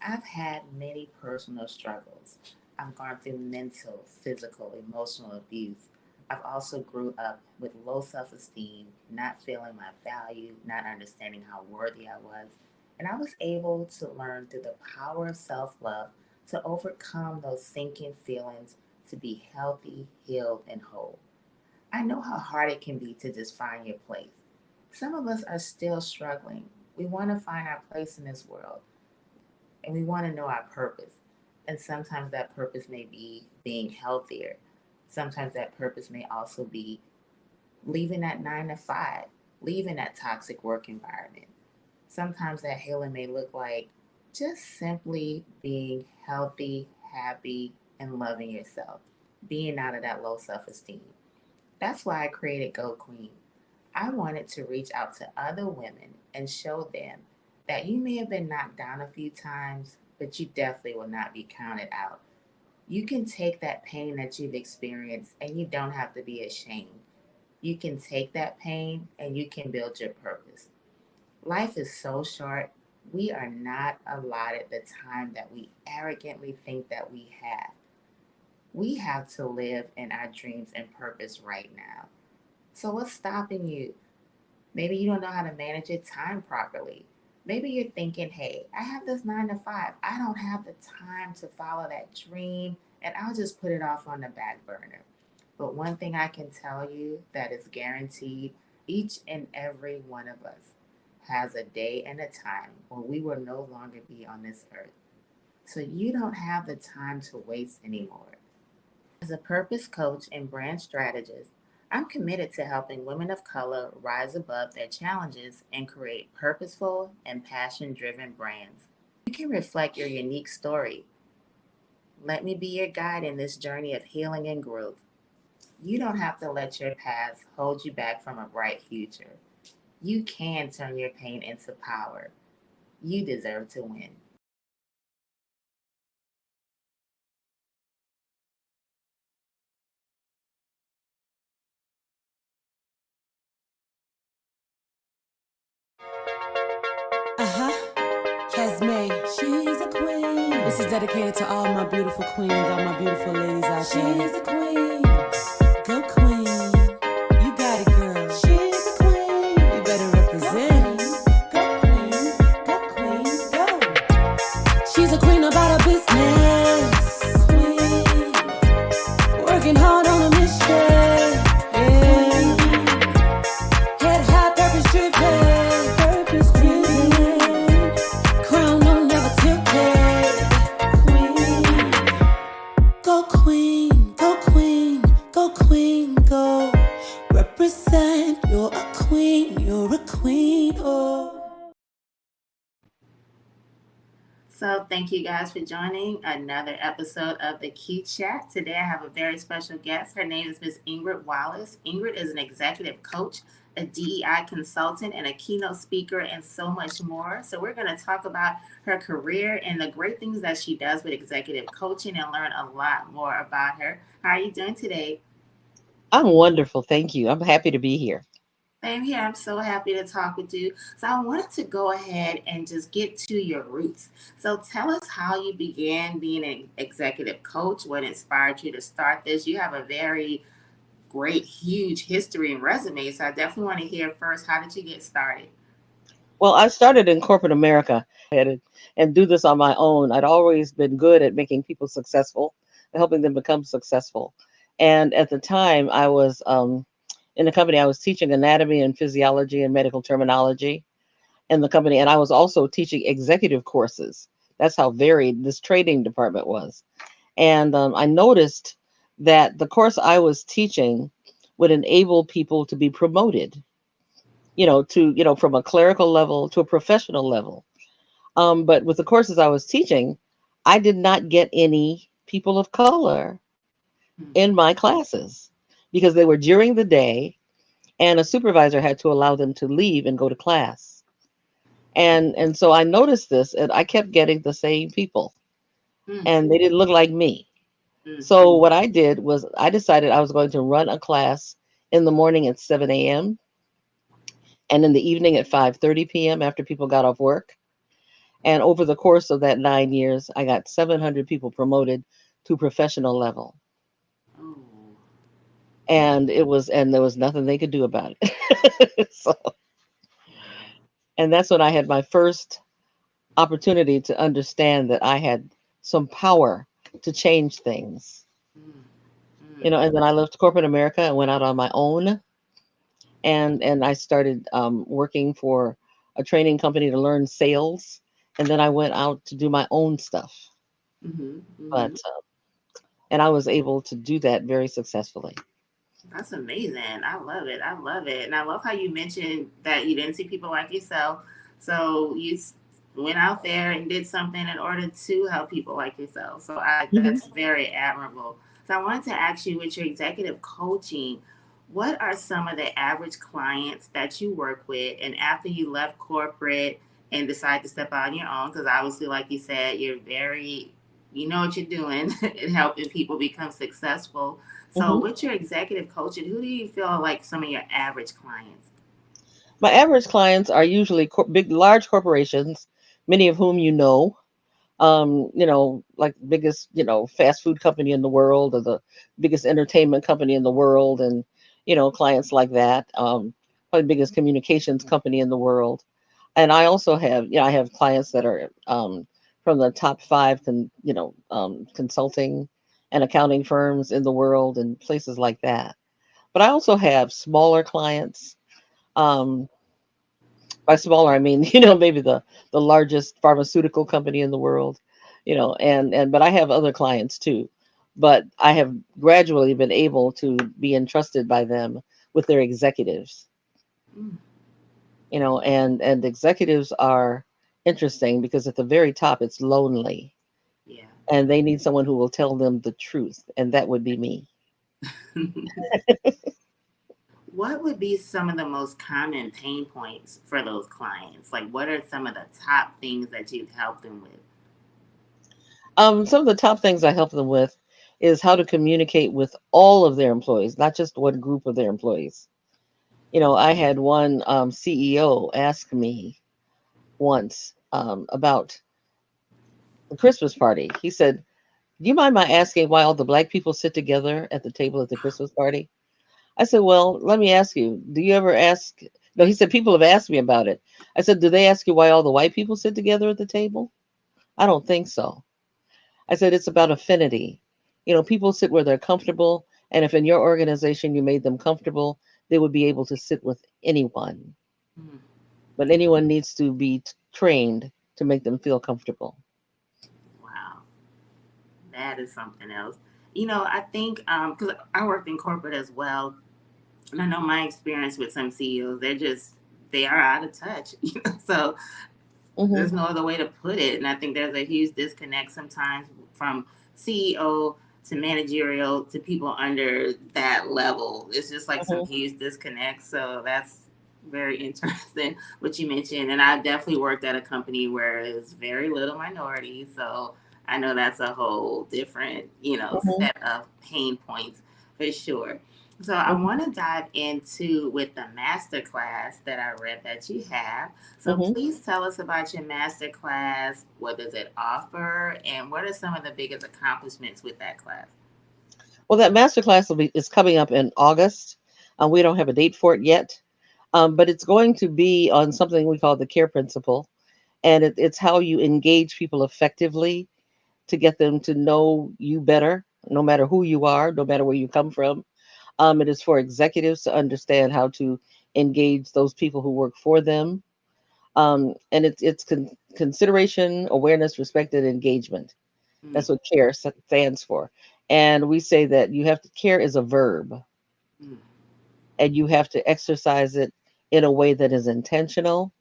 I've had many personal struggles. I've gone through mental, physical, emotional abuse. I've also grew up with low self-esteem, not feeling my value, not understanding how worthy I was. And I was able to learn through the power of self-love to overcome those sinking feelings, to be healthy, healed, and whole. I know how hard it can be to just find your place. Some of us are still struggling. We want to find our place in this world and we want to know our purpose. And sometimes that purpose may be being healthier. Sometimes that purpose may also be leaving that 9 to 5, leaving that toxic work environment. Sometimes that healing may look like just simply being healthy, happy, and loving yourself, being out of that low self esteem. That's why I created Go Queen. I wanted to reach out to other women and show them that you may have been knocked down a few times, but you definitely will not be counted out. You can take that pain that you've experienced and you don't have to be ashamed. You can take that pain and you can build your purpose. Life is so short. We are not allotted the time that we arrogantly think that we have. We have to live in our dreams and purpose right now. So, what's stopping you? Maybe you don't know how to manage your time properly. Maybe you're thinking, hey, I have this 9 to 5. I don't have the time to follow that dream, and I'll just put it off on the back burner. But one thing I can tell you that is guaranteed, each and every one of us has a day and a time when we will no longer be on this earth. So you don't have the time to waste anymore. As a purpose coach and brand strategist, I'm committed to helping women of color rise above their challenges and create purposeful and passion driven brands. You can reflect your unique story. Let me be your guide in this journey of healing and growth. You don't have to let your past hold you back from a bright future. You can turn your pain into power. You deserve to win. Uh-huh. Casmay, she's a queen. This is dedicated to all my beautiful queens, all my beautiful ladies out there. She's a queen. Go queen. You got it, girl. She's a queen. You better represent. Go queen. Go queen. Go. She's a queen about her business. Queen. Working hard on a mission. Yeah. Head high, purpose driven. Purpose driven. Crown will never tilted. Queen. Go queen, go queen, go queen, go. Represent, you're a queen, oh. So, thank you guys for joining another episode of the Key Chat. Today, I have a very special guest. Her name is Miss Ingrid Wallace. Ingrid is an executive coach, a DEI consultant, and a keynote speaker, and so much more. So, we're going to talk about her career and the great things that she does with executive coaching and learn a lot more about her. How are you doing today? I'm wonderful. Thank you. I'm happy to be here. Same here. I'm so happy to talk with you. So I wanted to go ahead and just get to your roots. So tell us how you began being an executive coach, what inspired you to start this. You have a very great, huge history and resume. So I definitely want to hear first, how did you get started? Well, I started in corporate America and do this on my own. I'd always been good at making people successful, helping them become successful. And at the time, I was in the company, I was teaching anatomy and physiology and medical terminology in the company. And I was also teaching executive courses. That's how varied this training department was. And I noticed that the course I was teaching would enable people to be promoted, from a clerical level to a professional level. But with the courses I was teaching, I did not get any people of color Hmm. in my classes because they were during the day and a supervisor had to allow them to leave and go to class. And so I noticed this and I kept getting the same people Hmm. and they didn't look like me. Hmm. So what I did was I decided I was going to run a class in the morning at 7 a.m. and in the evening at 5:30 p.m. after people got off work. And over the course of that 9 years, I got 700 people promoted to professional level. Oh, And there was nothing they could do about it. So, wow. and that's when I had my first opportunity to understand that I had some power to change things. Mm, And then I left corporate America and went out on my own, and I started working for a training company to learn sales, and then I went out to do my own stuff. mm-hmm, mm-hmm. But and I was able to do that very successfully. That's amazing. I love it. I love it. And I love how you mentioned that you didn't see people like yourself. So went out there and did something in order to help people like yourself. So Hmm. that's very admirable. So I wanted to ask you with your executive coaching, what are some of the average clients that you work with? And after you left corporate and decided to step out on your own, because obviously, like you said, you know what you're doing in helping people become successful. So, Hmm. with your executive coaching, who do you feel are like some of your average clients? My average clients are usually big, large corporations, many of whom you know. Like biggest, fast food company in the world or the biggest entertainment company in the world, and clients like that. Probably biggest communications company in the world. And I also have, I have clients that are from the top five, consulting and accounting firms in the world and places like that. But I also have smaller clients. Um, by smaller, I mean, maybe the largest pharmaceutical company in the world, and but I have other clients too. But I have gradually been able to be entrusted by them with their executives, Mm, and executives are interesting because at the very top it's lonely, yeah. and they need someone who will tell them the truth, and that would be me. What would be some of the most common pain points for those clients? Like, what are some of the top things that you've helped them with? Some of the top things I help them with is how to communicate with all of their employees, not just one group of their employees. I had one CEO ask me once about the Christmas party. He said, "Do you mind my asking why all the black people sit together at the table at the Christmas party?" I said, "Well, let me ask you. Do you ever ask?" No, he said, "People have asked me about it." I said, "Do they ask you why all the white people sit together at the table?" I don't think so. I said, "It's about affinity. People sit where they're comfortable. And if in your organization you made them comfortable, they would be able to sit with anyone. Mm, But anyone needs to be trained to make them feel comfortable." wow, that is something else. I think because I worked in corporate as well, and I know my experience with some CEOs, they are out of touch. So Hmm. there's no other way to put it. And I think there's a huge disconnect sometimes from CEO to managerial to people under that level. It's just like some Hmm. huge disconnect. So that's very interesting what you mentioned. And I definitely worked at a company where it's very little minority. So I know that's a whole different, Hmm. set of pain points for sure. So I Hmm. want to dive into with the master class that I read that you have. So Hmm. please tell us about your master class. What does it offer, and what are some of the biggest accomplishments with that class? Well, that master class is coming up in August. We don't have a date for it yet, but it's going to be on something we call the care principle, and it's how you engage people effectively to get them to know you better, no matter who you are, no matter where you come from. It is for executives to understand how to engage those people who work for them. And it's consideration, awareness, respect, and engagement. Mm, That's what care stands for. And we say that you have to care is a verb, mm, and you have to exercise it in a way that is intentional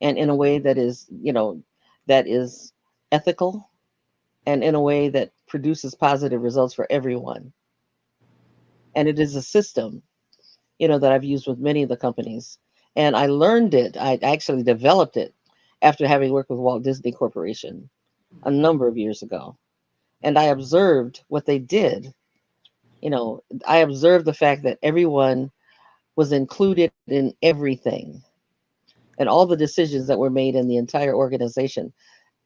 and in a way that is ethical and in a way that produces positive results for everyone. And it is a system, that I've used with many of the companies. And I learned it. I actually developed it after having worked with Walt Disney Corporation a number of years ago. And I observed what they did. I observed the fact that everyone was included in everything. and all the decisions that were made in the entire organization,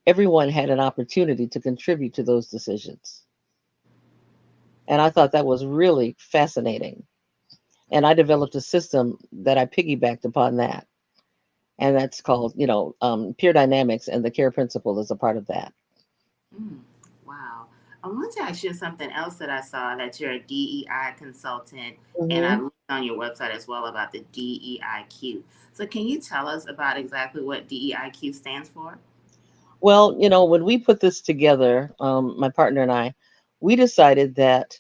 everyone had an opportunity to contribute to those decisions. And I thought that was really fascinating. And I developed a system that I piggybacked upon that. And that's called, peer dynamics, and the care principle is a part of that. Mm, wow. I want to ask you something else that I saw that you're a DEI consultant, and I Hmm. looked on your website as well about the DEIQ. So, can you tell us about exactly what DEIQ stands for? Well, when we put this together, my partner and I, we decided that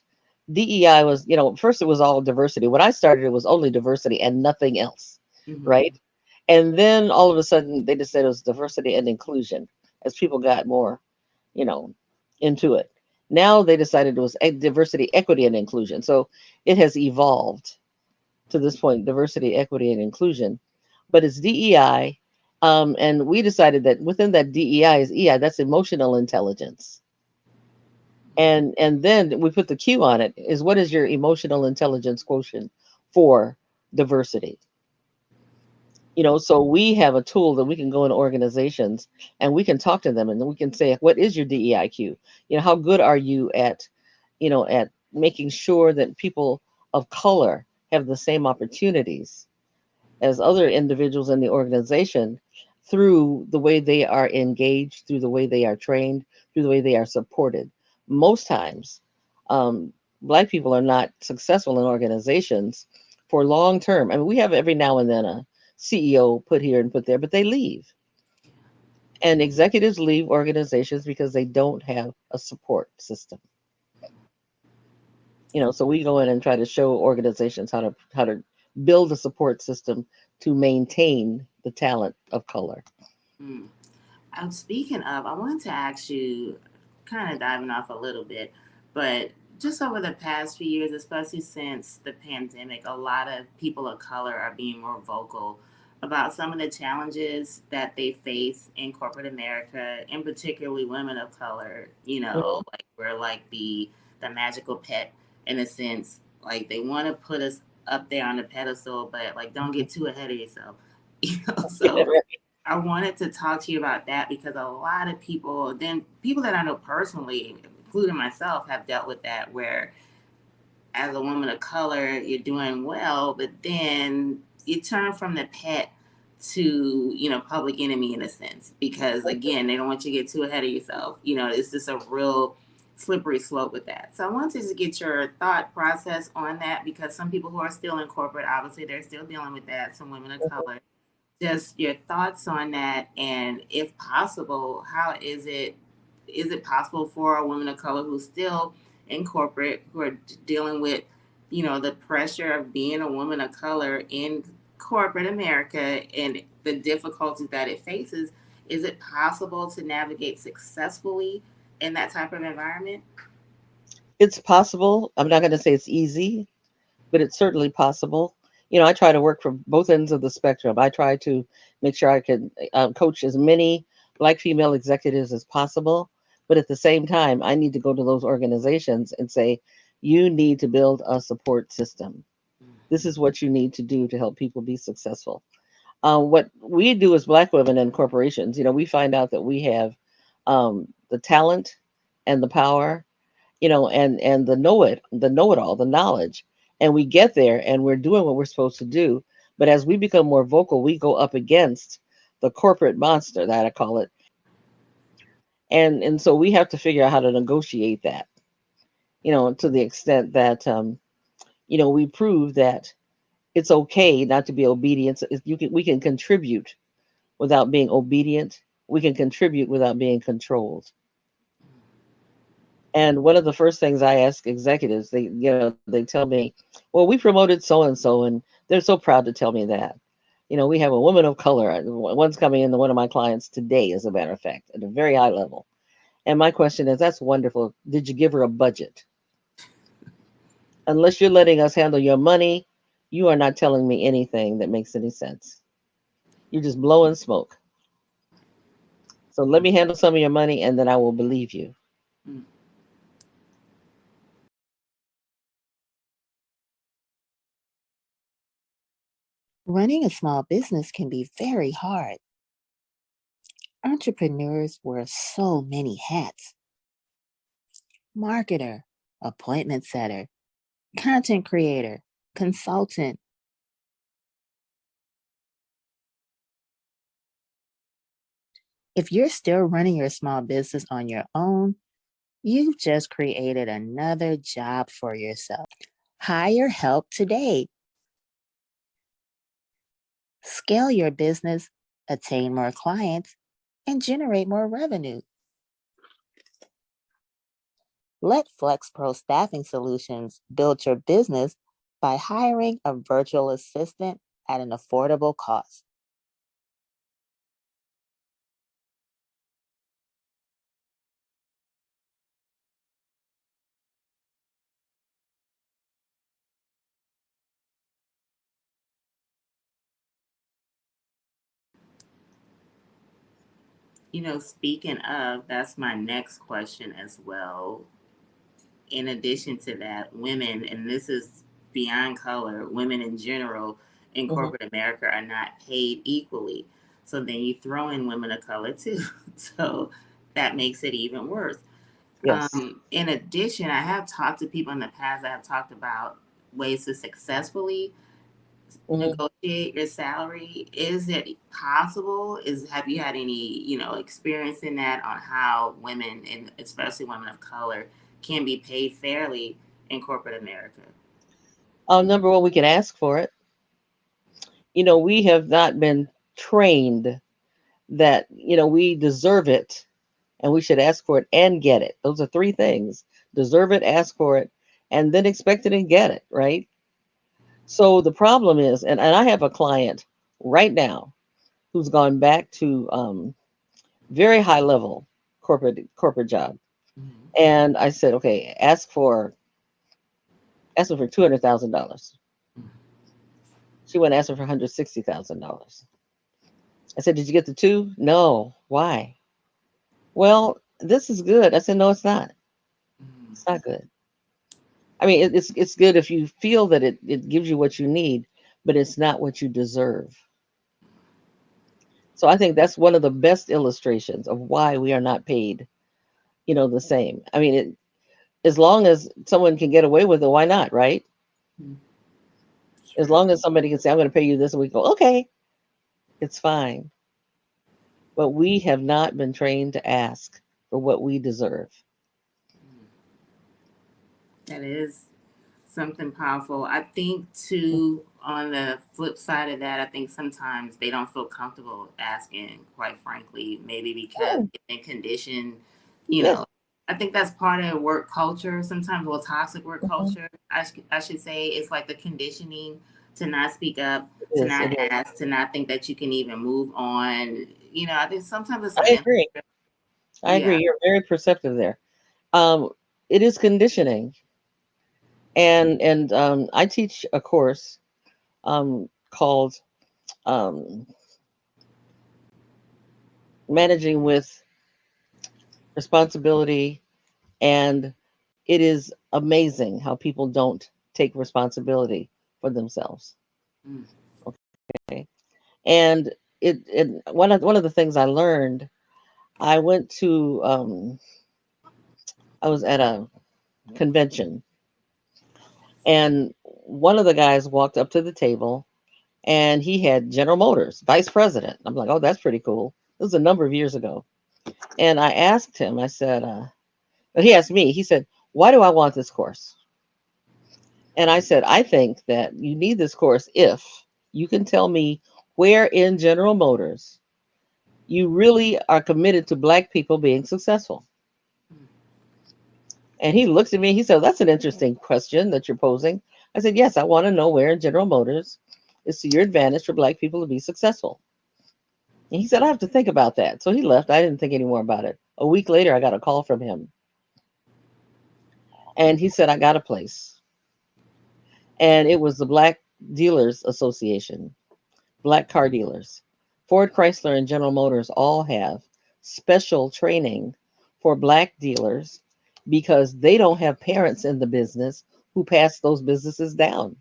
DEI was, first it was all diversity. When I started, it was only diversity and nothing else, Mm-hmm. right? And then all of a sudden, they just said it was diversity and inclusion as people got more, you know, into it. Now they decided it was diversity, equity, and inclusion. So it has evolved to this point: diversity, equity, and inclusion. But it's DEI. And we decided that within that DEI is EI, that's emotional intelligence. And then we put the Q on it, is what is your emotional intelligence quotient for diversity? So we have a tool that we can go in organizations and we can talk to them, and then we can say, what is your DEIQ? How good are you at making sure that people of color have the same opportunities as other individuals in the organization, through the way they are engaged, through the way they are trained, through the way they are supported. Most times, um, Black people are not successful in organizations for long term. I mean, we have every now and then a CEO put here and put there, but they leave. And executives leave organizations because they don't have a support system. So we go in and try to show organizations how to build a support system to maintain the talent of color. Mm. Speaking of, I wanted to ask you, kind of diving off a little bit, but just over the past few years, especially since the pandemic, a lot of people of color are being more vocal about some of the challenges that they face in corporate America, and particularly women of color. Mhm. Like we're like the magical pet in a sense. Like they want to put us up there on the pedestal, but like don't get too ahead of yourself. So I wanted to talk to you about that because a lot of people, then people that I know personally, including myself, have dealt with that where as a woman of color, you're doing well, but then you turn from the pet to, public enemy in a sense, because again, they don't want you to get too ahead of yourself. It's just a real slippery slope with that. So I wanted to get your thought process on that because some people who are still in corporate, obviously they're still dealing with that, some women of color, just your thoughts on that, and if possible, how is it possible for a woman of color who's still in corporate, who are dealing with the pressure of being a woman of color in corporate America and the difficulties that it faces, is it possible to navigate successfully in that type of environment? It's possible. I'm not going to say it's easy, but it's certainly possible. I try to work from both ends of the spectrum. I try to make sure I can coach as many Black female executives as possible. But at the same time, I need to go to those organizations and say, you need to build a support system. This is what you need to do to help people be successful. What we do as Black women in corporations, we find out that we have the talent and the power, and the know it all, the knowledge, and we get there and we're doing what we're supposed to do. But as we become more vocal, we go up against the corporate monster, that I call it, and so we have to figure out how to negotiate that, to the extent that we prove that it's okay not to be obedient. So we can contribute without being obedient. We can contribute without being controlled. And one of the first things I ask executives, they tell me, well, we promoted so and so, and they're so proud to tell me that. We have a woman of color. One's coming into one of my clients today, as a matter of fact, at a very high level. And my question is, that's wonderful. Did you give her a budget? Unless you're letting us handle your money, you are not telling me anything that makes any sense. You're just blowing smoke. So let me handle some of your money, and then I will believe you. Mm. Running a small business can be very hard. Entrepreneurs wear so many hats: marketer, appointment setter, content creator, consultant. If you're still running your small business on your own, you've just created another job for yourself. Hire help today. Scale your business, attain more clients, and generate more revenue. Let FlexPro Staffing Solutions build your business by hiring a virtual assistant at an affordable cost. Speaking of, that's my next question as well. In addition to that, women, and this is beyond color, women in general in Hmm. corporate America are not paid equally. So then you throw in women of color too. So that makes it even worse. Yes. In addition, I have talked to people in the past that have talked about ways to successfully Hmm. negotiate your salary. Is it possible? Have you had any, experience in that on how women, and especially women of color, can be paid fairly in corporate America? Number one, we can ask for it. We have not been trained that, we deserve it and we should ask for it and get it. Those are three things: deserve it, ask for it, and then expect it and get it, right? So the problem is, and I have a client right now who's gone back to very high level corporate job. Mm-hmm. And I said, okay, ask her for $200,000. She went asking for $160,000. I said, did you get the two? No. Why? Well, this is good. I said, no, it's not. It's not good. I mean, it's good if you feel that it gives you what you need, but it's not what you deserve. So I think that's one of the best illustrations of why we are not paid, the same. I mean, as long as someone can get away with it, why not, right? Mm-hmm. As True. long as somebody can say, I'm going to pay you this, and we go, okay, it's fine. But we have not been trained to ask for what we deserve. That is something powerful. I think too, on the flip side of that, I think sometimes they don't feel comfortable asking, quite frankly, maybe because Mm, they've been conditioned, you yes, know. I think that's part of work culture sometimes, well, toxic work mhm, culture. I should say it's like the conditioning to not speak up, it to is. not It is. ask, to not think that you can even move on. I think sometimes it's a I mental, agree. I yeah. agree. You're very perceptive there. Um, it is conditioning, and I teach a course called um, managing with responsibility, and it is amazing how people don't take responsibility for themselves. Mm, Okay, and one of the things I learned, I went to I was at a convention, and one of the guys walked up to the table, and he had General Motors vice president. I'm like, oh, that's pretty cool. This was a number of years ago, and I asked him. I said, but he asked me. He said, why do I want this course? And I said, I think that you need this course if you can tell me where in General Motors you really are committed to Black people being successful. mm, And he looked at me. He said, that's an interesting question that you're posing. I said, yes, I want to know where in General Motors is to your advantage for Black people to be successful. And he said, I have to think about that. So he left. I didn't think any more about it. A week later, I got a call from him. And he said, I got a place. And it was the Black Dealers Association, Black car dealers. Ford, Chrysler, and General Motors all have special training for Black dealers because they don't have parents in the business who pass those businesses down.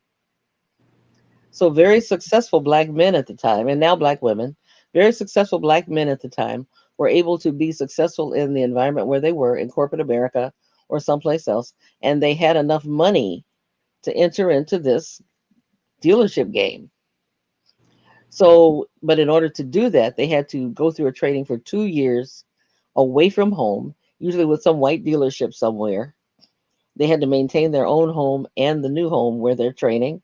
So very successful black men at the time, and now black women, very successful black men at the time were able to be successful in the environment where they were in corporate America or someplace else, and they had enough money to enter into this dealership game. So, but in order to do that, they had to go through a training for 2 years away from home, usually with some white dealership somewhere. They had to maintain their own home and the new home where they're training.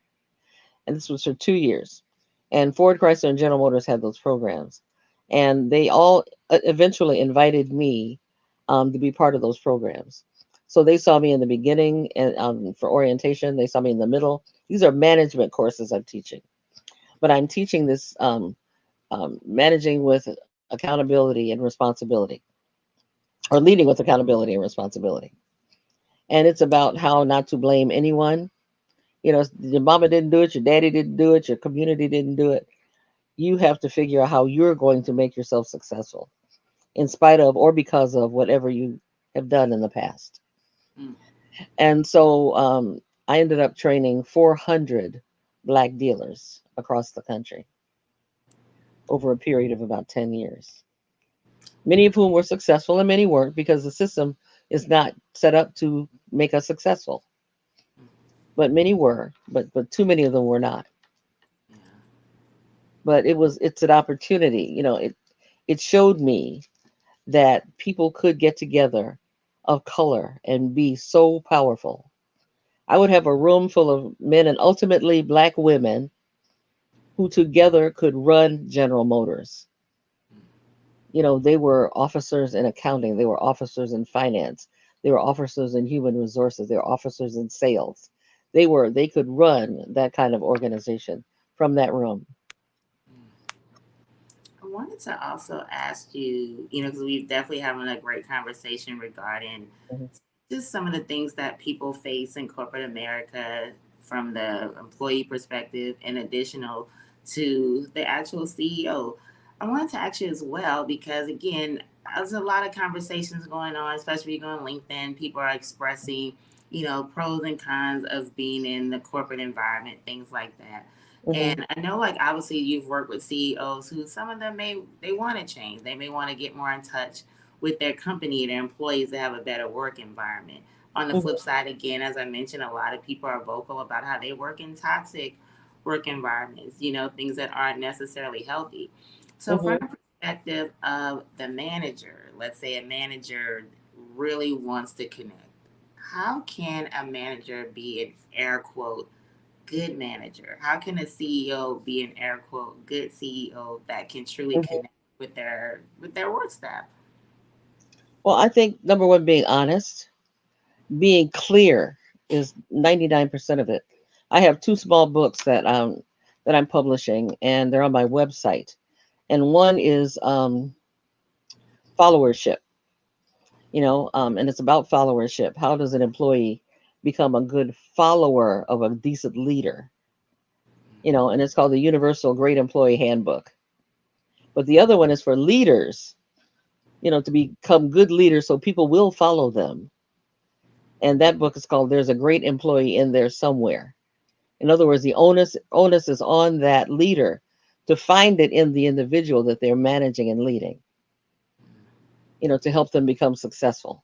And this was for 2 years. And Ford, Chrysler, and General Motors had those programs. And they all eventually invited me to be part of those programs. So they saw me in the beginning and for orientation. They saw me in the middle. These are management courses I'm teaching, but I'm teaching this managing with accountability and responsibility, or leading with accountability and responsibility. And it's about how not to blame anyone. You know, your mama didn't do it, your daddy didn't do it, your community didn't do it. You have to figure out how you're going to make yourself successful in spite of or because of whatever you have done in the past. Mm. And so I ended up training 400 black dealers across the country over a period of about 10 years, many of whom were successful and many weren't because the system is not set up to make us successful. But many were, but too many of them were not. Yeah. But it's an opportunity. You know, it showed me that people could get together of color and be so powerful. I would have a room full of men and ultimately black women who together could run General Motors. You know, they were officers in accounting, they were officers in finance, they were officers in human resources, they were officers in sales. They could run that kind of organization from that room. I wanted to also ask you, because we've definitely having a great conversation regarding Mhm, just some of the things that people face in corporate America from the employee perspective, in additional to the actual CEO. I wanted to ask you as well because again, there's a lot of conversations going on, especially if you go on LinkedIn. People are expressing, pros and cons of being in the corporate environment, things like that. mhm, And I know, like, obviously, you've worked with CEOs who some of them they want to change. They may want to get more in touch with their company, their employees, to have a better work environment. On the flip mhm, side, again, as I mentioned, a lot of people are vocal about how they work in toxic work environments, things that aren't necessarily healthy. So, from mhm. the perspective of the manager, let's say a manager really wants to connect. How can a manager be an air quote good manager? How can a CEO be an air quote good CEO that can truly Mhm. connect with their work staff? Well, I think number one, being honest, being clear is 99% of it. I have two small books that I'm publishing, and they're on my website. And one is followership, and it's about followership. How does an employee become a good follower of a decent leader? And it's called the Universal Great Employee Handbook. But the other one is for leaders, to become good leaders so people will follow them. And that book is called There's a Great Employee in There Somewhere. In other words, the onus is on that leader to find it in the individual that they're managing and leading, to help them become successful.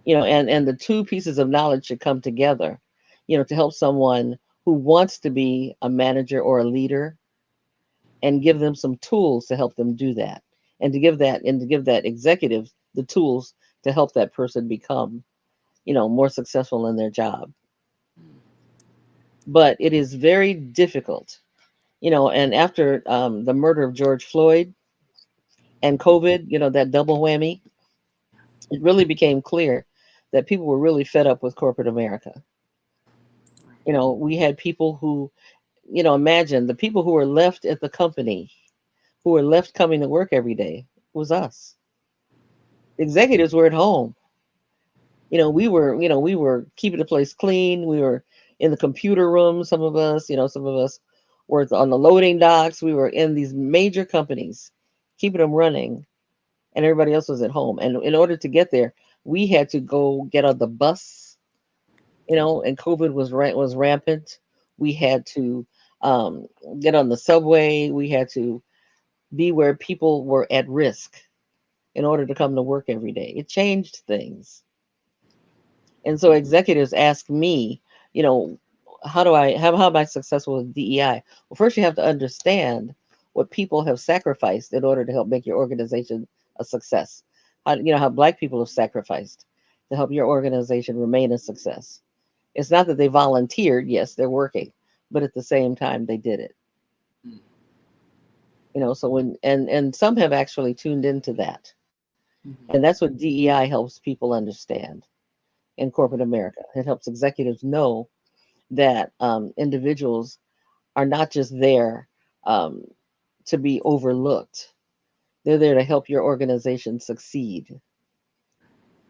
And the two pieces of knowledge should come together, to help someone who wants to be a manager or a leader and give them some tools to help them do that. And to give that executive the tools to help that person become, more successful in their job. But it is very difficult, and after the murder of George Floyd and COVID, that double whammy, it really became clear that people were really fed up with corporate America. We had people who, imagine the people who were left at the company, who were left coming to work every day, was us. Executives were at home. We were keeping the place clean. We were in the computer room. Some of us were on the loading docks. We were in these major companies, keeping them running, and everybody else was at home. And in order to get there, we had to go get on the bus, and COVID was rampant. We had to um, get on the subway. We had to be where people were at risk in order to come to work every day. It changed things. And so executives ask me, you know, how am I successful with DEI? Well, first you have to understand what people have sacrificed in order to help make your organization a success. How black people have sacrificed to help your organization remain a success. It's not that they volunteered, yes, they're working, but at the same time they did it. Mm. So and some have actually tuned into that. And Mhm. that's what DEI helps people understand in corporate America. It helps executives know that individuals are not just there um, to be overlooked. They're there to help your organization succeed,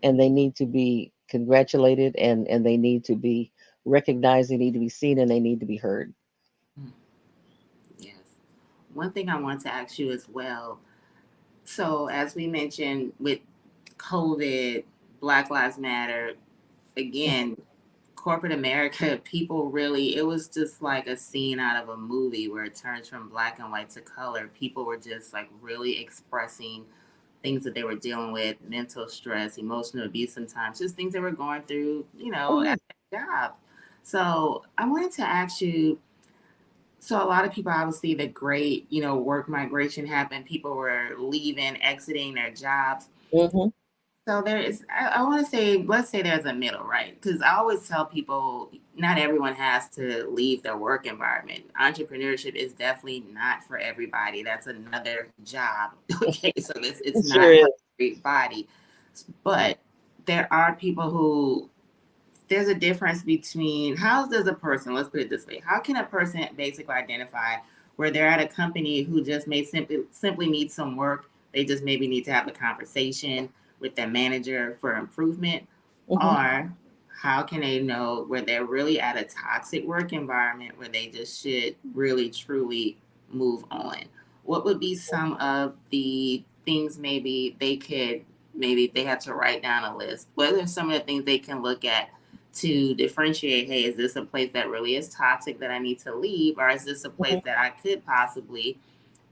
and they need to be congratulated, and they need to be recognized. They need to be seen, and they need to be heard. Mm. Yes. One thing I want to ask you as well. So, as we mentioned with COVID, Black Lives Matter, again, corporate America, people really, it was just like a scene out of a movie where it turns from black and white to color. People were just like really expressing things that they were dealing with, mental stress, emotional abuse sometimes, just things they were going through, Oh yeah. at their job. So I wanted to ask you, so a lot of people obviously the great, work migration happened. People were leaving, exiting their jobs. Hmm. So there is, I want to say, let's say there's a middle, right? Because I always tell people not everyone has to leave their work environment. Entrepreneurship is definitely not for everybody. That's another job. Okay, so it's It sure not for is. everybody. But there are people who, there's a difference between, how does a person, let's put it this way, how can a person basically identify where they're at a company who just may simply need some work, they just maybe need to have a conversation with their manager for improvement, Hmm. or how can they know where they're really at a toxic work environment where they just should really truly move on? What would be some of the things maybe they could, maybe if they had to write down a list, what are some of the things they can look at to differentiate, hey, is this a place that really is toxic that I need to leave, or is this a place Hmm. that I could possibly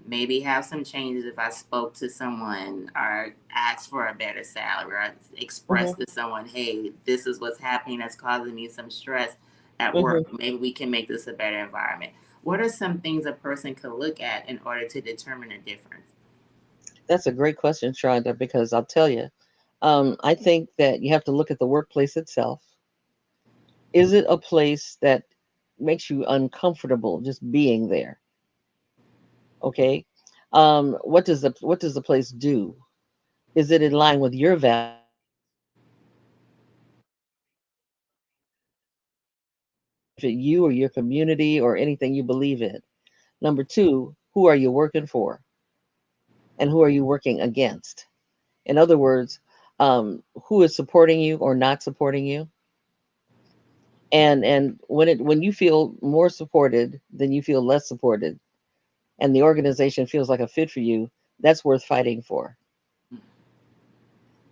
maybe have some changes if I spoke to someone or asked for a better salary, or Hmm. expressed to someone, hey, this is what's happening that's causing me some stress at work. Hmm. Maybe we can make this a better environment. What are some things a person could look at in order to determine a difference? That's a great question, Shonda, because I'll tell you, I think that you have to look at the workplace itself. Is it a place that makes you uncomfortable just being there? Okay. What does the place do? Is it in line with your values? Benefit you or your community or anything you believe in? Number two, who are you working for, and who are you working against? In other words, who is supporting you or not supporting you? And when you feel more supported than you feel less supported, and the organization feels like a fit for you, that's worth fighting for.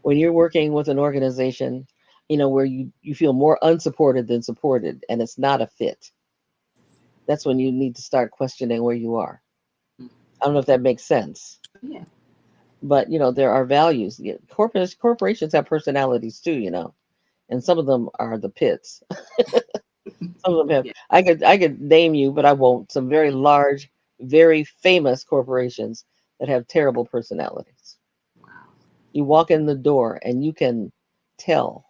When you're working with an organization, where you feel more unsupported than supported, and it's not a fit, that's when you need to start questioning where you are. I don't know if that makes sense, Yeah. but there are values. Yeah, corporations have personalities too, and some of them are the pits. Some of them have. Yeah. I could name you, but I won't. Some very large, very famous corporations that have terrible personalities. Wow. You walk in the door and you can tell.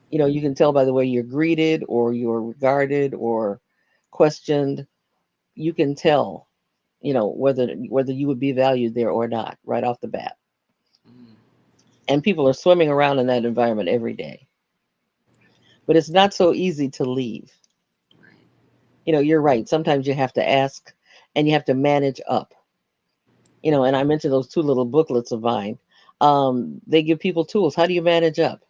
You can tell by the way you're greeted or you're regarded or questioned. You can tell, whether you would be valued there or not right off the bat. Mm. And people are swimming around in that environment every day. But it's not so easy to leave. Right. You're right. Sometimes you have to ask and you have to manage up. And I mentioned those two little booklets of mine. They give people tools. How do you manage up?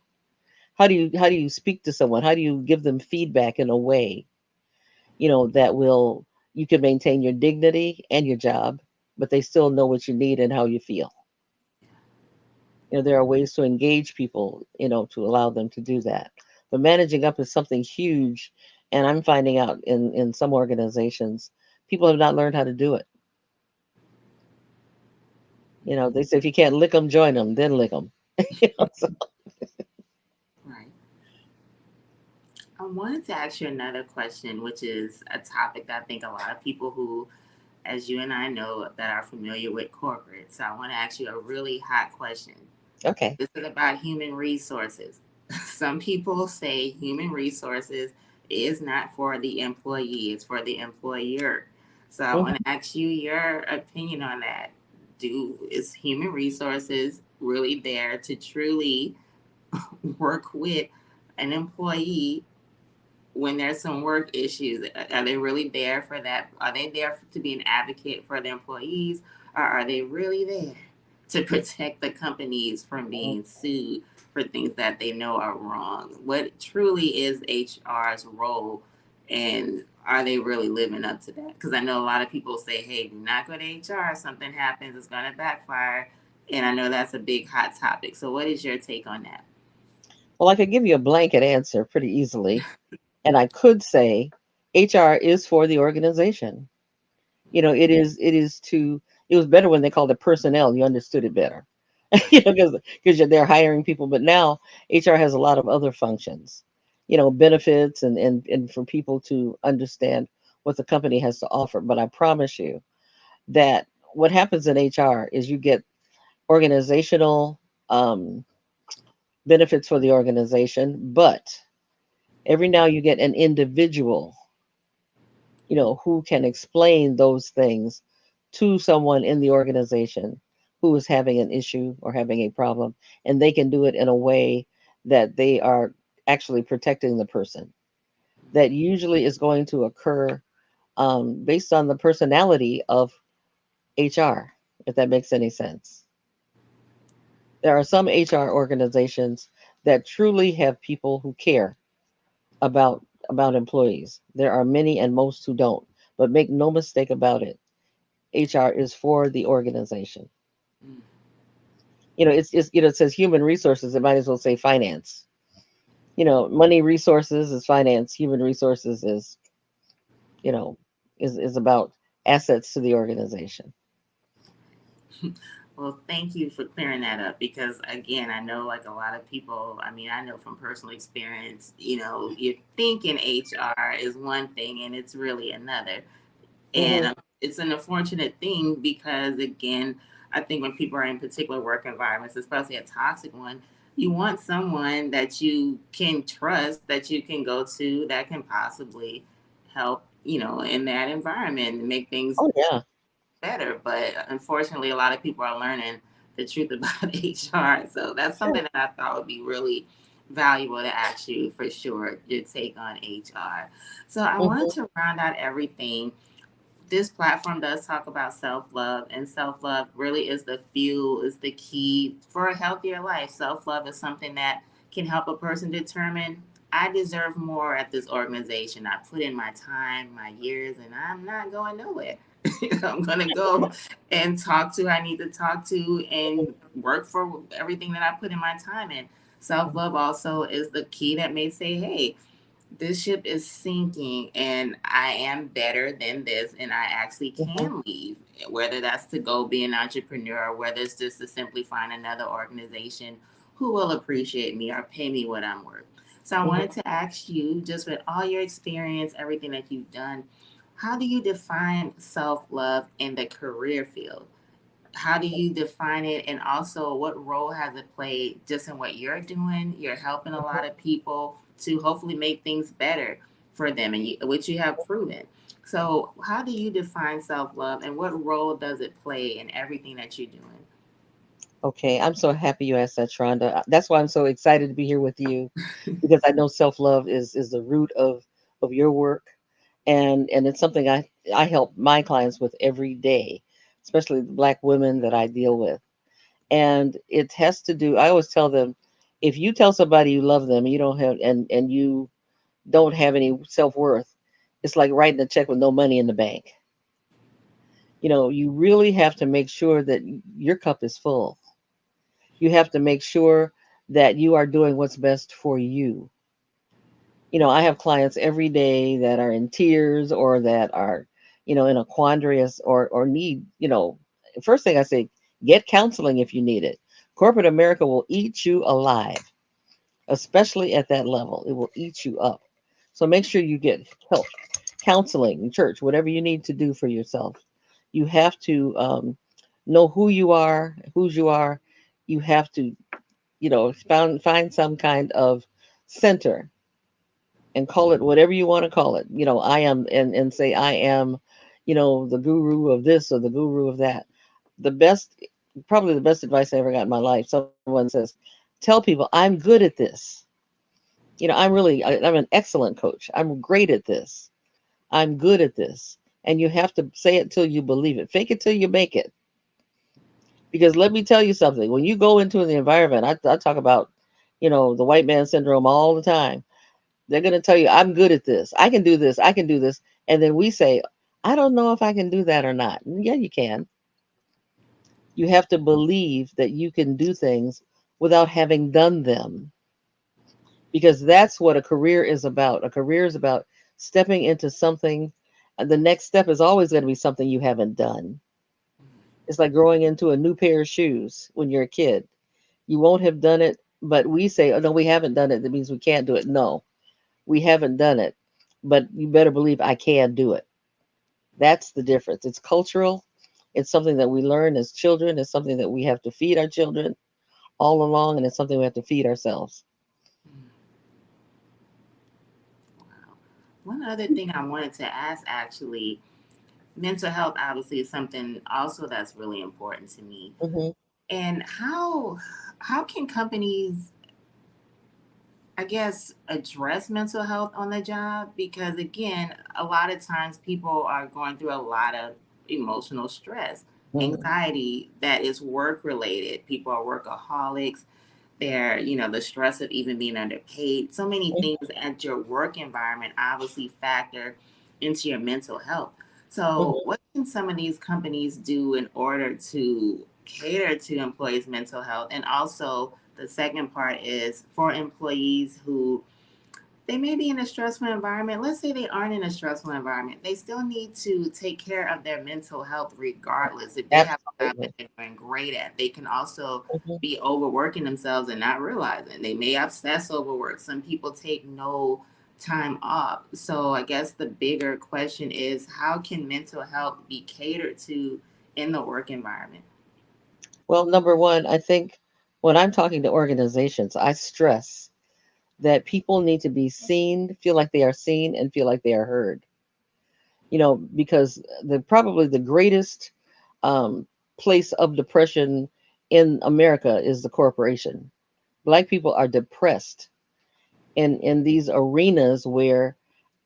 How do you speak to someone? How do you give them feedback in a way, that will you can maintain your dignity and your job, but they still know what you need and how you feel. There are ways to engage people, to allow them to do that. But managing up is something huge, And I'm finding out in some organizations, people have not learned how to do it. They say if you can't lick them, join them, then lick them. So, Right. I wanted to ask you another question, which is a topic that I think a lot of people who, as you and I know, that are familiar with corporate. So I want to ask you a really hot question. okay. This is about human resources. Some people say human resources is not for the employee, it's for the employer. So I want Mhm. to ask you your opinion on that. Is human resources really there to truly work with an employee when there's some work issues? Are they really there for that? Are they there to be an advocate for the employees, or are they really there to protect the companies from being sued for things that they know are wrong? What truly is HR's role, and are they really living up to that? Because I know a lot of people say, hey, do not go to HR, something happens, it's going to backfire. And I know that's a big hot topic. So what is your take on that? Well, I could give you a blanket answer pretty easily, and I could say HR is for the organization. It was better when they called it personnel. You understood it better. Because they're hiring people. But now HR has a lot of other functions, benefits and for people to understand what the company has to offer. But I promise you that what happens in HR is you get organizational um, benefits for the organization, but every now you get an individual, who can explain those things to someone in the organization who is having an issue or having a problem, and they can do it in a way that they are actually protecting the person. That usually is going to occur based on the personality of HR, if that makes any sense. There are some HR organizations that truly have people who care about employees. There are many and most who don't. But make no mistake about it, HR is for the organization. Mm. It says human resources. It might as well say finance. Money resources is finance. Human resources you know, is about assets to the organization. Well, thank you for clearing that up because, again, I know like a lot of people, I mean, I know from personal experience, you thinking HR is one thing and it's really another. And Hmm. it's an unfortunate thing because, again, I think when people are in particular work environments, especially a toxic one, you want someone that you can trust, that you can go to, that can possibly help, in that environment and make things Oh yeah. better. But unfortunately, a lot of people are learning the truth about HR. So that's Sure. something that I thought would be really valuable to ask you for sure, your take on HR. So I wanted Hmm. to round out everything. This platform does talk about self love, and self love really is the fuel, is the key for a healthier life. Self love is something that can help a person determine, I deserve more at this organization. I put in my time, my years, and I'm not going nowhere. I'm going to go and talk to who I need to talk to and work for everything that I put in my time in. Self love also is the key that may say, hey, this ship is sinking and I am better than this and I actually Hmm. can leave, whether that's to go be an entrepreneur or whether it's just to simply find another organization who will appreciate me or pay me what I'm worth. So I wanted Hmm. to ask you, just with all your experience, everything that you've done, how do you define self-love in the career field? How do you define it, and also what role has it played just in what you're doing? You're helping a lot of people to hopefully make things better for them, and which you have proven. So how do you define self-love, and what role does it play in everything that you're doing? Okay, I'm so happy you asked that, Shonda. That's why I'm so excited to be here with you, because I know self love is the root of your work, and it's something I help my clients with every day, especially the Black women that I deal with. And it has to do. I always tell them, if you tell somebody you love them, you don't have and you don't have any self worth, it's like writing a check with no money in the bank. You really have to make sure that your cup is full. You have to make sure that you are doing what's best for you. I have clients every day that are in tears or that are, in a quandary or need, first thing I say, get counseling if you need it. Corporate America will eat you alive, especially at that level. It will eat you up. So make sure you get help, counseling, church, whatever you need to do for yourself. You have to know who you are, whose you are. You have to, find some kind of center and call it whatever you want to call it. I am, and say, I am, the guru of this or the guru of that. The best, probably the best advice I ever got in my life. Someone says, tell people, I'm good at this. I'm an excellent coach. I'm great at this. I'm good at this. And you have to say it till you believe it. Fake it till you make it. Because let me tell you something. When you go into the environment, I talk about, the white man syndrome all the time. They're going to tell you, I'm good at this. I can do this. I can do this. And then we say, I don't know if I can do that or not. Yeah, you can. You have to believe that you can do things without having done them, because that's what a career is about. A career is about stepping into something. The next step is always going to be something you haven't done. It's like growing into a new pair of shoes when you're a kid. You won't have done it, but we say, oh, no, we haven't done it. That means we can't do it. No, we haven't done it, but you better believe I can do it. That's the difference. It's cultural. It's something that we learn as children. It's something that we have to feed our children all along, and it's something we have to feed ourselves. Wow. One other thing I wanted to ask actually, mental health obviously is something also that's really important to me. Hmm. And how can companies, I guess, address mental health on the job? Because again, a lot of times people are going through a lot of emotional stress, Hmm. anxiety that is work related. People are workaholics. They're, the stress of even being underpaid. So many things at your work environment obviously factor into your mental health. So, Hmm. what can some of these companies do in order to cater to employees' mental health? And also, the second part is for employees who they may be in a stressful environment. Let's say they aren't in a stressful environment. They still need to take care of their mental health regardless. If they have a job that Absolutely. they're doing great at, they can also Hmm. be overworking themselves and not realizing. They may obsess over work. Some people take no time off. So I guess the bigger question is how can mental health be catered to in the work environment? Well, number one, I think when I'm talking to organizations, I stress that people need to be seen, feel like they are seen, and feel like they are heard. Because probably the greatest um, place of depression in America is the corporation. Black people are depressed in these arenas where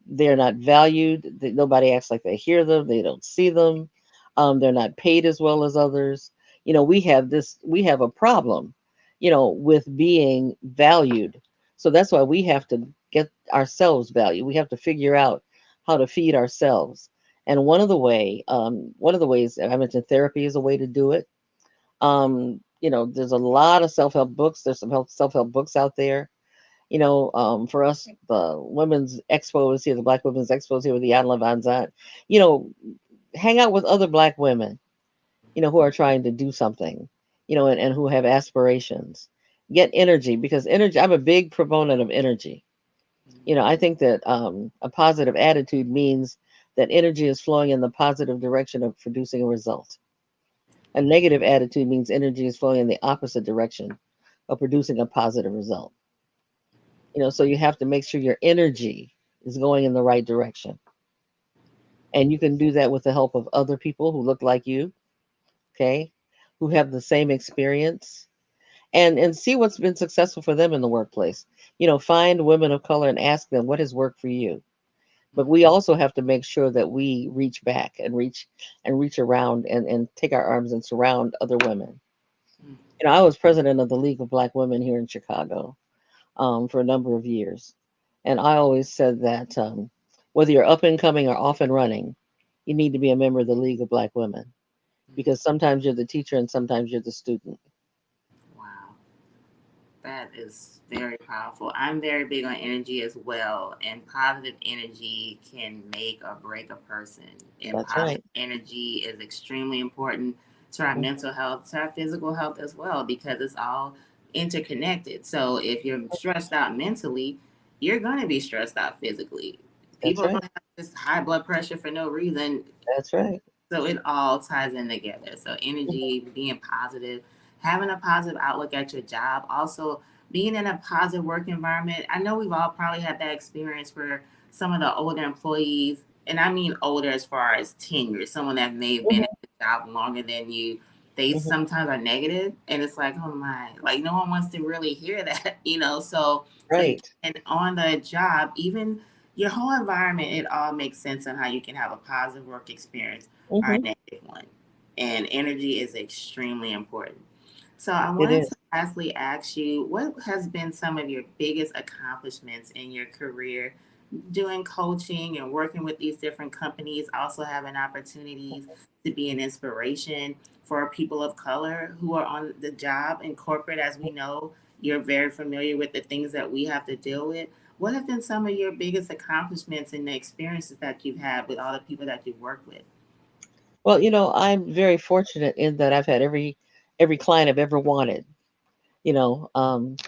they're not valued. Nobody acts like they hear them. They don't see them. They're not paid as well as others. We have a problem, with being valued. So that's why we have to get ourselves valued. We have to figure out how to feed ourselves. And one of the ways I mentioned therapy is a way to do it. There's a lot of self help books. There's some self help books out there. For us, the women's expos here, the Black Women's Expos here with the Adela Van Zant, you know, hang out with other Black women, who are trying to do something, and who have aspirations. Get energy, because energy, I'm a big proponent of energy. I think that a positive attitude means that energy is flowing in the positive direction of producing a result. A negative attitude means energy is flowing in the opposite direction of producing a positive result. So you have to make sure your energy is going in the right direction. And you can do that with the help of other people who look like you, okay, who have the same experience, and see what's been successful for them in the workplace. Find women of color and ask them what has worked for you. But we also have to make sure that we reach back and reach around and take our arms and surround other women. I was president of the League of Black Women here in Chicago for a number of years. And I always said that whether you're up and coming or off and running, you need to be a member of the League of Black Women, because sometimes you're the teacher and sometimes you're the student. Wow. That is very powerful. I'm very big on energy as well, and positive energy can make or break a person. And That's positive right. energy is extremely important to our Mm. mental health, to our physical health as well, because it's all interconnected. So if you're stressed out mentally, you're going to be stressed out physically. That's People are right. going to have this high blood pressure for no reason. That's right. So it all ties in together. So Mhm. energy, being positive, having a positive outlook at your job, also being in a positive work environment. I know we've all probably had that experience where some of the older employees, and I mean older as far as tenure, someone that may have been Mhm. at the job longer than you, they Mhm. sometimes are negative, and it's like, oh my, like no one wants to really hear that, So Right. and on the job, even your whole environment, it all makes sense on how you can have a positive work experience or a Hmm. negative one. And energy is extremely important. So I It wanted to is. lastly ask you, what has been some of your biggest accomplishments in your career doing coaching and working with these different companies, also having opportunities to be an inspiration for people of color who are on the job in corporate? As we know, you're very familiar with the things that we have to deal with. What have been some of your biggest accomplishments and the experiences that you've had with all the people that you've worked with? Well, I'm very fortunate in that I've had every client I've ever wanted. You know, and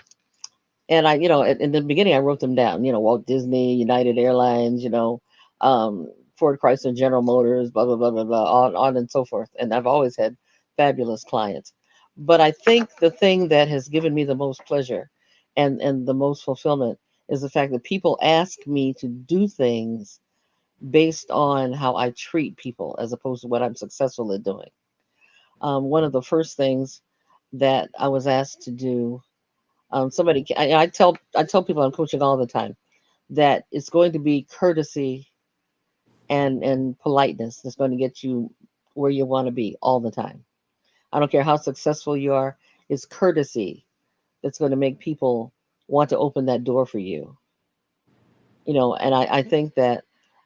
in the beginning, I wrote them down. Walt Disney, United Airlines. Ford, Chrysler, General Motors, blah blah blah blah blah, on and so forth. And I've always had fabulous clients. But I think the thing that has given me the most pleasure, and the most fulfillment, is the fact that people ask me to do things based on how I treat people as opposed to what I'm successful at doing. One of the first things that I was asked to do, I tell people I'm coaching all the time that it's going to be courtesy and politeness that's going to get you where you want to be all the time. I don't care how successful you are, it's courtesy that's going to make people want to open that door for you. And I think that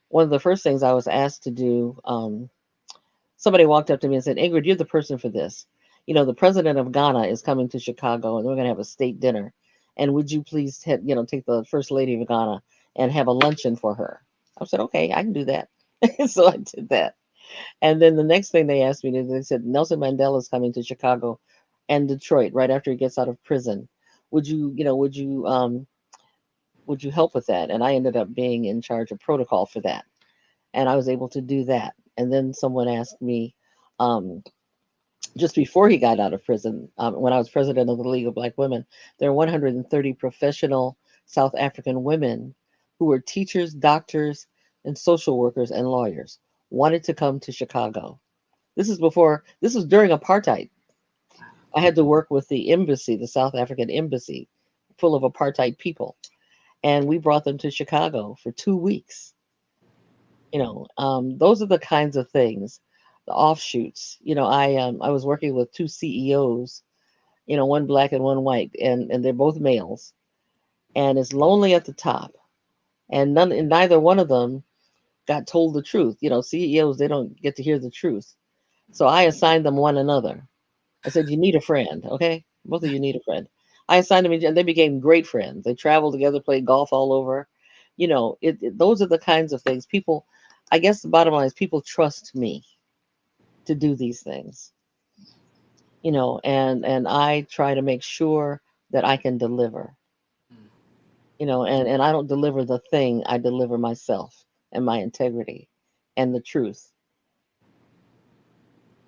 one of the first things I was asked to do, somebody walked up to me and said, Ingrid, you're the person for this. The president of Ghana is coming to Chicago and we're going to have a state dinner. And would you please, take the first lady of Ghana and have a luncheon for her? I said, okay, I can do that. So I did that. And then the next thing they asked me, they said, Nelson Mandela is coming to Chicago and Detroit right after he gets out of prison. Would you help with that? And I ended up being in charge of protocol for that. And I was able to do that. And then someone asked me, um, just before he got out of prison, when I was president of the League of Black Women, there are 130 professional South African women who were teachers, doctors, and social workers and lawyers wanted to come to Chicago. This was during apartheid. I had to work with the embassy, the South African embassy, full of apartheid people. And we brought them to Chicago for 2 weeks. Those are the kinds of things, the offshoots. I was working with two CEOs, one black and one white, and they're both males, and it's lonely at the top, and neither one of them got told the truth. CEOs, they don't get to hear the truth, so I assigned them one another. I said, you need a friend, okay? Both of you need a friend. I assigned them, and they became great friends. They traveled together, played golf all over. Those are the kinds of things people. I guess the bottom line is people trust me to do these things, and I try to make sure that I can deliver, and I don't deliver the thing, I deliver myself and my integrity and the truth.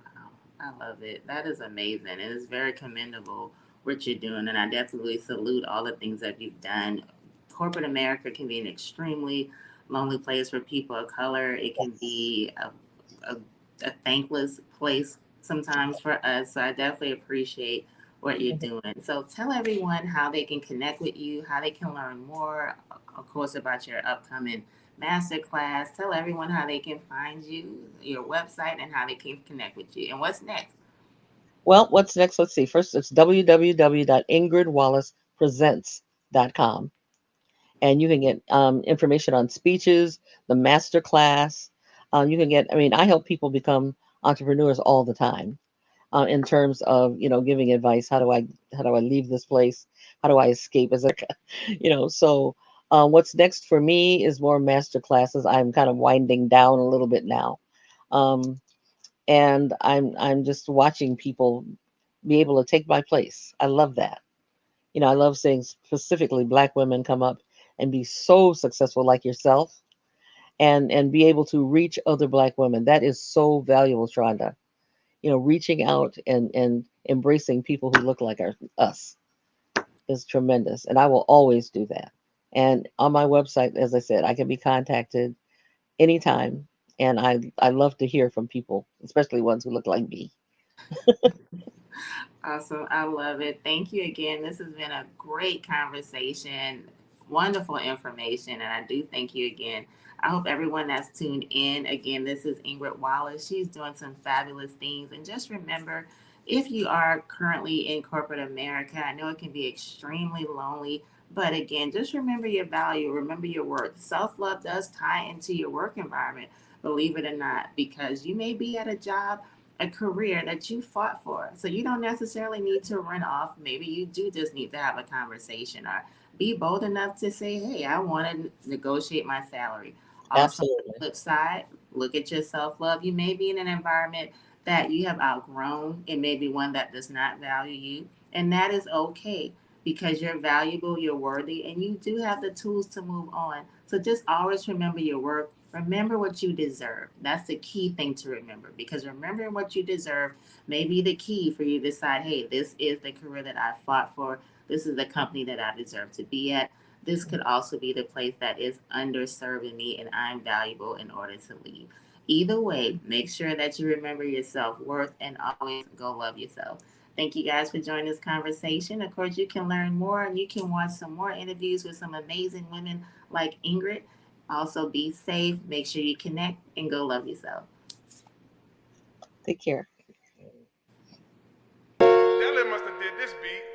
Wow, I love it. That is amazing. And it's very commendable what you're doing. And I definitely salute all the things that you've done. Corporate America can be an extremely lonely place for people of color. It can Yes. be a, a thankless place sometimes for us. So I definitely appreciate what you're Mhm. doing. So tell everyone how they can connect with you, how they can learn more, of course, about your upcoming masterclass. Tell everyone how they can find you, your website, and how they can connect with you. And what's next? Well, what's next? Let's see. First, it's www.ingridwallacepresents.com. And you can get information on speeches, the master class. You can get, I mean, I help people become entrepreneurs all the time. in terms of giving advice. How do I leave this place? How do I escape? As a so what's next for me is more master classes. I'm kind of winding down a little bit now, um, and I'm just watching people be able to take my place. I love that. I love seeing specifically Black women come up and be so successful like yourself, and be able to reach other Black women. That is so valuable, Shonda. Reaching out and embracing people who look like us is tremendous, and I will always do that. And on my website, as I said, I can be contacted anytime, and I love to hear from people, especially ones who look like me. Awesome. I love it. Thank you again. This has been a great conversation, wonderful information, and I do thank you again. I hope everyone that's tuned in, again, this is Ingrid Wallace. She's doing some fabulous things. And just remember, if you are currently in corporate America, I know it can be extremely lonely, but again, just remember your value, remember your worth. Self love does tie into your work environment, believe it or not, because you may be at a job, a career that you fought for. So you don't necessarily need to run off. Maybe you do just need to have a conversation or be bold enough to say, hey, I want to negotiate my salary. Also, on the Absolutely. flip side, look at your self love. You may be in an environment that you have outgrown. It may be one that does not value you. And that is okay because you're valuable, you're worthy, and you do have the tools to move on. So just always remember your worth. Remember what you deserve. That's the key thing to remember because remembering what you deserve may be the key for you to decide, hey, this is the career that I fought for. This is the company that I deserve to be at. This could also be the place that is underserving me and I'm valuable in order to leave. Either way, make sure that you remember your self worth and always go love yourself. Thank you guys for joining this conversation. Of course, you can learn more and you can watch some more interviews with some amazing women like Ingrid. Also, be safe, make sure you connect, and go love yourself. Take care. That must have did this beat.